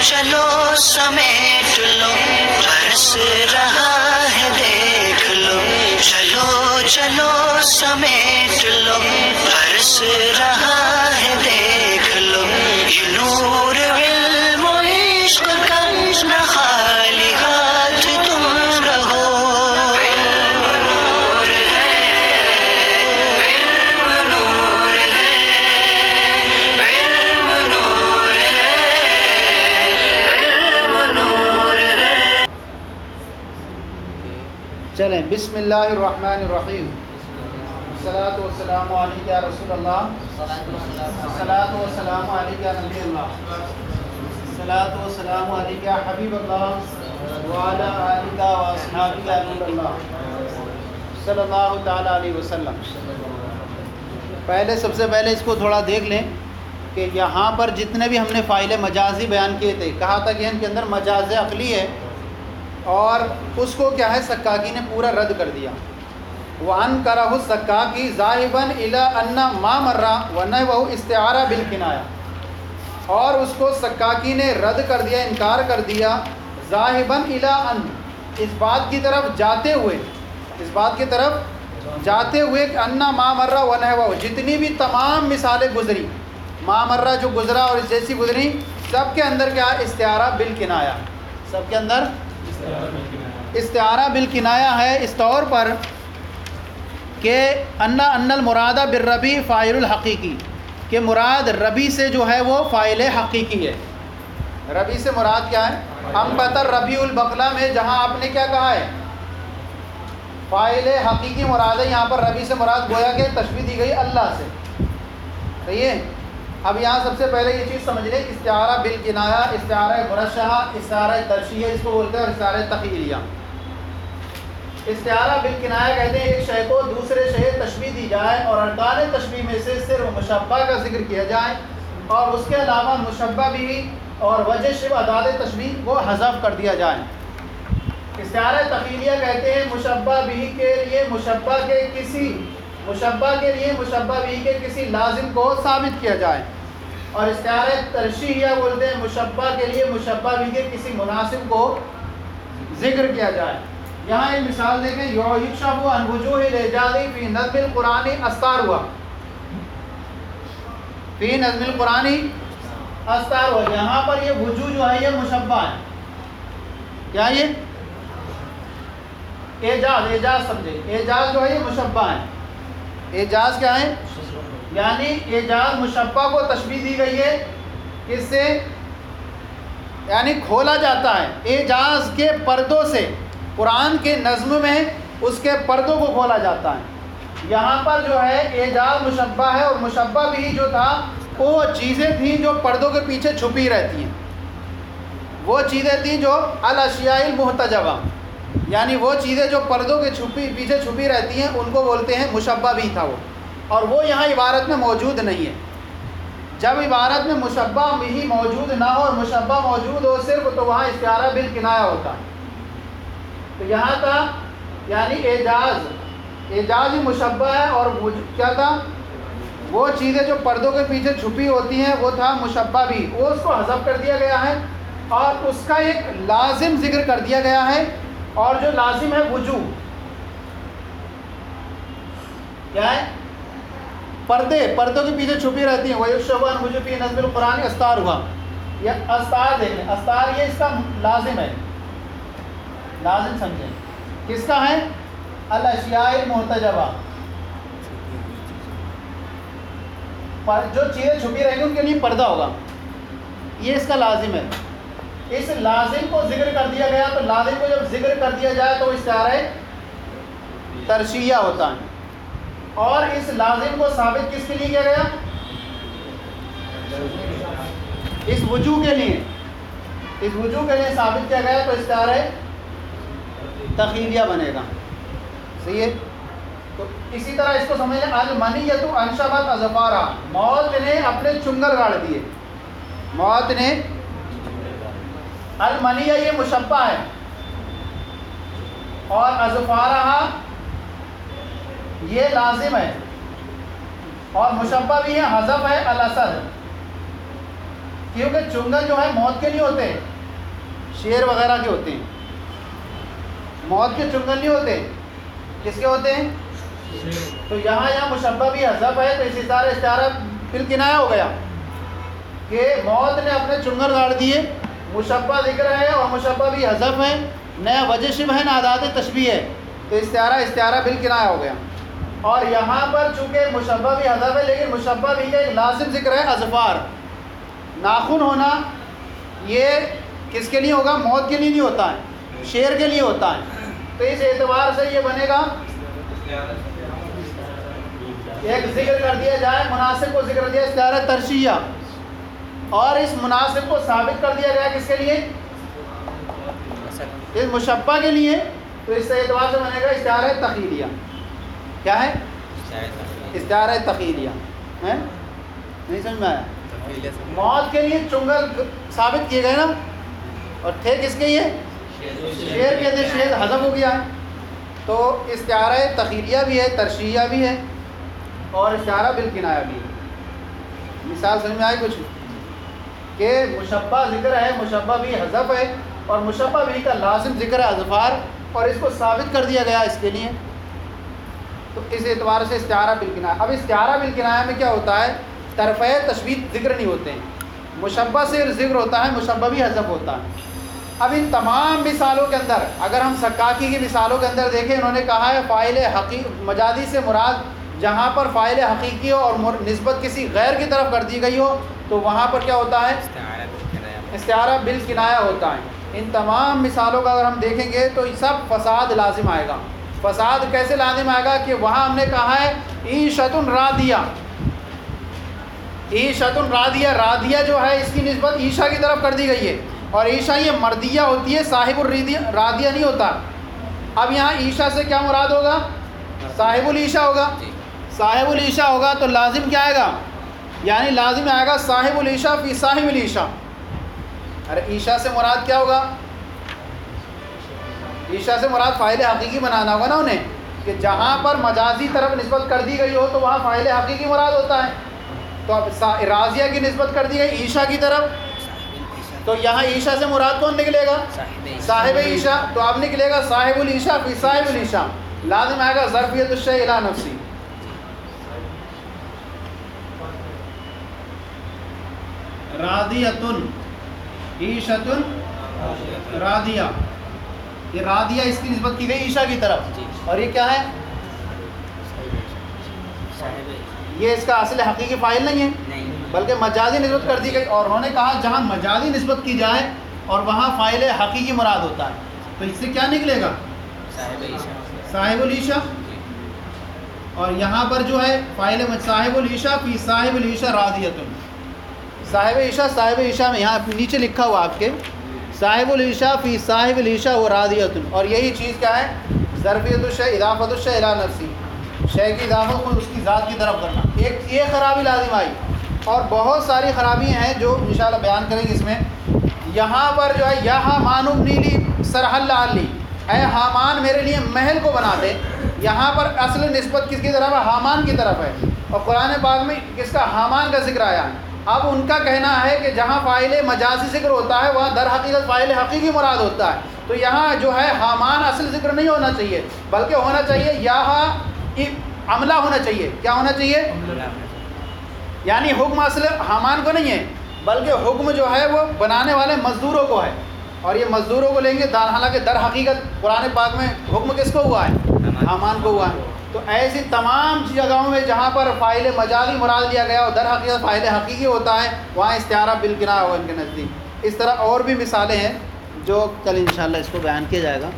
چلو سمیٹ لو برس رہا ہے دیکھ لو، چلو چلو سمیٹ لو برس رہا ہے دیکھ لو، یہ نور علم و عشق کا نہ خالی ہاتھ تم رہو۔ چلیں، بسم اللہ الرحمن الرحیم، الصلاۃ والسلام علیک یا رسول اللہ، الصلاۃ والسلام علیک یا نبی اللہ، الصلاۃ والسلام علیک یا حبیب اللہ وعلی آلک و اصحابک یا نور اللہ صلی اللہ تعالیٰ علیہ وسلم۔ سب سے پہلے اس کو تھوڑا دیکھ لیں کہ یہاں پر جتنے بھی ہم نے فاعل مجازی بیان کیے تھے، کہا تھا کہ ان کے اندر مجاز عقلی ہے، اور اس کو کیا ہے سکاکی نے پورا رد کر دیا۔ وَأَنْكَرَهُ السَّكَّاكِ ذَاهِبًا إِلَىٰ أَنَّ مَا مَرَّ وَنَحْوَهُ اسْتِعَارَةٌ بِالْكِنَایَہ، اور اس کو سکاکی نے رد کر دیا، انکار کر دیا، ذَاهِبًا إِلَىٰ أَنَّ، اس بات کی طرف جاتے ہوئے کہ أَنَّ مَا مَرَّ وَنَحْوَهُ، جتنی بھی تمام مثالیں گزری، ما مرہ جو گزرا اور اس جیسی گزری، سب کے اندر کیا ہے استعارہ بالکنایہ، سب کے اندر استعارہ بالکنایہ ہے، اس طور پر کہ ان المراد بالربی فاعل الحقیقی، کہ مراد ربی سے جو ہے وہ فاعل حقیقی ہے۔ ربی سے مراد کیا ہے؟ انبت الربیع البقلہ میں جہاں آپ نے کیا کہا ہے فاعل حقیقی مراد ہے، یہاں پر ربی سے مراد گویا کہ تشبیہ دی گئی اللہ سے، صحیح ہے۔ اب یہاں سب سے پہلے یہ چیز سمجھ لیں، استعارہ بالکنایہ، استعارہ مرشحہ، استعارہ ترشیحہ اس کو بولتے ہیں، اور استعارہ تخیلیہ۔ استعارہ بالکنایہ کہتے ہیں ایک شے کو دوسرے شے تشبیہ دی جائے اور ارکان تشبیہ میں سے صرف مشبہ کا ذکر کیا جائے، اور اس کے علاوہ مشبہ بھی اور وجہ شبہ ادات تشبیہ کو حذف کر دیا جائے۔ استعارہ تخیلیہ کہتے ہیں مشبہ بھی کے لیے مشبہ بھی کے کسی لازم کو ثابت کیا جائے، اور استعارہ ترشیحیہ بولتے ہیں مشبہ کے لیے مشبہ بھی کے کسی مناسب کو ذکر کیا جائے۔ یہاں ایک مثال دیکھیں، یکشف عن وجوہ الاعجاز فی نظم القرآن استار ہوا، فی نظم القرآن استار ہوا، یہاں پر یہ وجوہ جو ہے یہ مشبہ ہے، کیا یہ اعجاز سمجھے، اعجاز جو ہے یہ مشبہ ہے۔ اعجاز کیا ہے؟ یعنی اعجاز مشبہ کو تشبیہ دی گئی ہے، کس سے؟ یعنی کھولا جاتا ہے اعجاز کے پردوں سے، قرآن کے نظم میں اس کے پردوں کو کھولا جاتا ہے۔ یہاں پر جو ہے اعجاز مشبہ ہے، اور مشبہ بھی جو تھا وہ چیزیں تھیں جو پردوں کے پیچھے چھپی رہتی ہیں، وہ چیزیں تھیں جو الاشیاء المحتجبہ، یعنی وہ چیزیں جو پردوں کے پیچھے چھپی رہتی ہیں ان کو بولتے ہیں مشبہ بھی تھا وہ، اور وہ یہاں عبارت میں موجود نہیں ہے۔ جب عبارت میں مشبہ بھی موجود نہ ہو اور مشبہ موجود ہو صرف، تو وہاں استعارہ بالکنایہ ہوتا ہے۔ تو یہاں تھا یعنی اعجاز ہی مشبہ ہے، اور کیا تھا وہ چیزیں جو پردوں کے پیچھے چھپی ہوتی ہیں وہ تھا مشبہ بھی، وہ اس کو حذف کر دیا گیا ہے اور اس کا ایک لازم ذکر کر دیا گیا ہے، اور جو لازم ہے وجوہ، کیا ہے؟ پردوں کے پیچھے چھپی رہتی ہیں۔ وَيُكْشَفُ عَنْ وُجُوهِ فِي نَظْمِ الْقُرْآنِ استار ہوا، یہ استار دیکھ لیں، استار یہ اس کا لازم ہے، لازم سمجھیں، کس کا ہے؟ الاشیاء المحتجبہ، جو چیزیں چھپی رہیں گی ان کے لیے پردہ ہوگا، یہ اس کا لازم ہے۔ اس لازم کو ذکر کر دیا گیا، تو لازم کو جب ذکر کر دیا جائے تو استعارہ ترشیحہ ہوتا ہے، اور اس لازم کو ثابت کس کے لیے کیا گیا؟ اس وجوہ کے لیے ثابت کیا گیا، تو استعارہ تخیلیہ بنے گا، صحیح ہے۔ تو اسی طرح اس کو سمجھ لیں، المنیۃ انشبت اظفارا، موت نے اپنے چنگل گاڑ دیے، موت نے، المنیہ یہ مشبہ ہے، اور اظفارہ یہ لازم ہے، اور مشبہ بھی ہے، حذف ہے الاسد، کیونکہ چنگل جو ہے موت کے لیے ہوتے ہیں، شیر وغیرہ کے ہوتے ہیں، موت کے چنگل نہیں ہوتے، کس کے ہوتے ہیں؟ تو یہاں مشبہ بھی حذف ہے، تو اسی طرح استعارہ بالکنایہ ہو گیا کہ موت نے اپنے چنگل گاڑ دیے، مشبہ ذکر ہے اور مشبہ بھی حذف ہے، نیا وجہ شبہ ہے، نہ ادات تشبیہ ہے، تو استعارہ بالکنایہ ہو گیا۔ اور یہاں پر چونکہ مشبہ بھی حذف ہے لیکن مشبہ بھی کا ایک لازم ذکر ہے اظفار، ناخن ہونا، یہ کس کے لیے ہوگا؟ موت کے لیے نہیں ہوتا ہے، شیر کے لیے ہوتا ہے، تو اس اعتبار سے یہ بنے گا ایک ذکر کر دیا جائے، مناسب کو ذکر دیا استعارہ ترشیہ، اور اس مناسب کو ثابت کر دیا گیا کس کے لیے؟ اس مشبہ کے لیے، تو اس اعتبار سے بنے گا استعارہ تخیلیہ۔ کیا ہے؟ استعارہ تخیلیہ ہے، نہیں سمجھ میں آیا؟ موت کے لیے چنگل ثابت کیے گئے نا، اور تھے کس کے یہ؟ شیر کے تھے، شیر حذف ہو گیا ہے، تو استعارہ تخیلیہ بھی ہے، ترشیہ بھی ہے، اور استعارہ بالکنایہ بھی ہے۔ مثال سمجھ میں آئی کچھ؟ کہ مشبہ ذکر ہے، مشبہ بھی حذف ہے، اور مشبہ بھی کا لازم ذکر ہے اظفار، اور اس کو ثابت کر دیا گیا اس کے لیے، تو اس اعتبار سے استعارہ بالکنایہ۔ اب استعارہ بالکنایہ میں کیا ہوتا ہے؟ طرفِ تشبیہ ذکر نہیں ہوتے ہیں، مشبہ سے ذکر ہوتا ہے، مشبہ بھی حذف ہوتا ہے۔ اب ان تمام مثالوں کے اندر اگر ہم سکاکی کی مثالوں کے اندر دیکھیں، انہوں نے کہا ہے فاعل مجازی سے مراد جہاں پر فاعل حقیقی ہو اور نسبت کسی غیر کی طرف کر دی گئی ہو تو وہاں پر کیا ہوتا ہے؟ استعارہ بالکنایہ ہوتا ہے۔ ان تمام مثالوں کا اگر ہم دیکھیں گے تو سب فساد لازم آئے گا۔ فساد کیسے لازم آئے گا؟ کہ وہاں ہم نے کہا ہے عیشۃ راضیہ، عیشۃ راضیہ، راضیہ جو ہے اس کی نسبت عیشا کی طرف کر دی گئی ہے، اور عیشا یہ مردیہ ہوتی ہے، صاحب الراضیہ نہیں ہوتا۔ اب یہاں عیشا سے کیا مراد ہوگا؟ صاحب العیشا ہوگا، صاحب العیشا ہوگا تو لازم کیا آئے گا؟ یعنی لازم آئے گا صاحب العیشا فی صاحب العیشا۔ ارے عیشا سے مراد کیا ہوگا؟ عیشا سے مراد فاعل حقیقی بنانا ہوگا نا انہیں، کہ جہاں پر مجازی طرف نسبت کر دی گئی ہو تو وہاں فاعل حقیقی مراد ہوتا ہے، تو اب راضیہ کی نسبت کر دی گئی عیشا کی طرف، تو یہاں عیشا سے مراد کون نکلے گا؟ صاحب عیشا، تو اب نکلے گا صاحب العیشا فی صاحب العیشا، لازم آئے گا ظرفیت الشیء الی نفسی۔ راضیۃن، عیشۃ راضیہ، یہ راضیہ اس کی نسبت کی گئی عیشا کی طرف، اور یہ کیا ہے؟ یہ اس کا اصل حقیقی فاعل نہیں ہے بلکہ مجازی نسبت کر دی گئی، اور انہوں نے کہا جہاں مجازی نسبت کی جائے اور وہاں فاعل حقیقی مراد ہوتا ہے تو اس سے کیا نکلے گا؟ صاحب العیشا، اور یہاں پر جو ہے فاعل صاحب العیشا فی صاحب العیشا راضیۃ، صاحب عیشا، صاحب عیشا میں یہاں نیچے لکھا ہوا آپ کے صاحب العیشا فی صاحب العیشا و راضیۃ، اور یہی چیز کیا ہے؟ ظرفیت الشیء، اضافت الشیء الی نفسی، شے کی اضافت کو اس کی ذات کی طرف کرنا۔ ایک یہ خرابی لازم آئی، اور بہت ساری خرابیاں ہیں جو انشاءاللہ بیان کریں گے اس میں۔ یہاں پر جو ہے یا حامان ابنی لی سرحل علی، اے حامان میرے لیے محل کو بنا دے، یہاں پر اصل نسبت کس کی طرف ہے؟ حامان کی طرف ہے، اور قرآن پاک میں کس کا؟ حامان کا ذکر آیا۔ اب ان کا کہنا ہے کہ جہاں فاعل مجازی ذکر ہوتا ہے وہاں در حقیقت فاعل حقیقی مراد ہوتا ہے، تو یہاں جو ہے حامان اصل ذکر نہیں ہونا چاہیے بلکہ ہونا چاہیے یہاں عملہ ہونا چاہیے۔ کیا ہونا چاہیے؟ یعنی حکم اصل حامان کو نہیں ہے بلکہ حکم جو ہے وہ بنانے والے مزدوروں کو ہے، اور یہ مزدوروں کو لیں گے، حالانکہ در حقیقت قرآن پاک میں حکم کس کو ہوا ہے؟ حامان کو ہوا ہے۔ تو ایسی تمام جگہوں میں جہاں پر فاعل مجازی مراد لیا گیا اور در حقیقت فاعل حقیقی ہوتا ہے وہاں استعارہ بالکنایہ ہو ان کے نزدیک۔ اس طرح اور بھی مثالیں ہیں جو کل انشاءاللہ اس کو بیان کیا جائے گا۔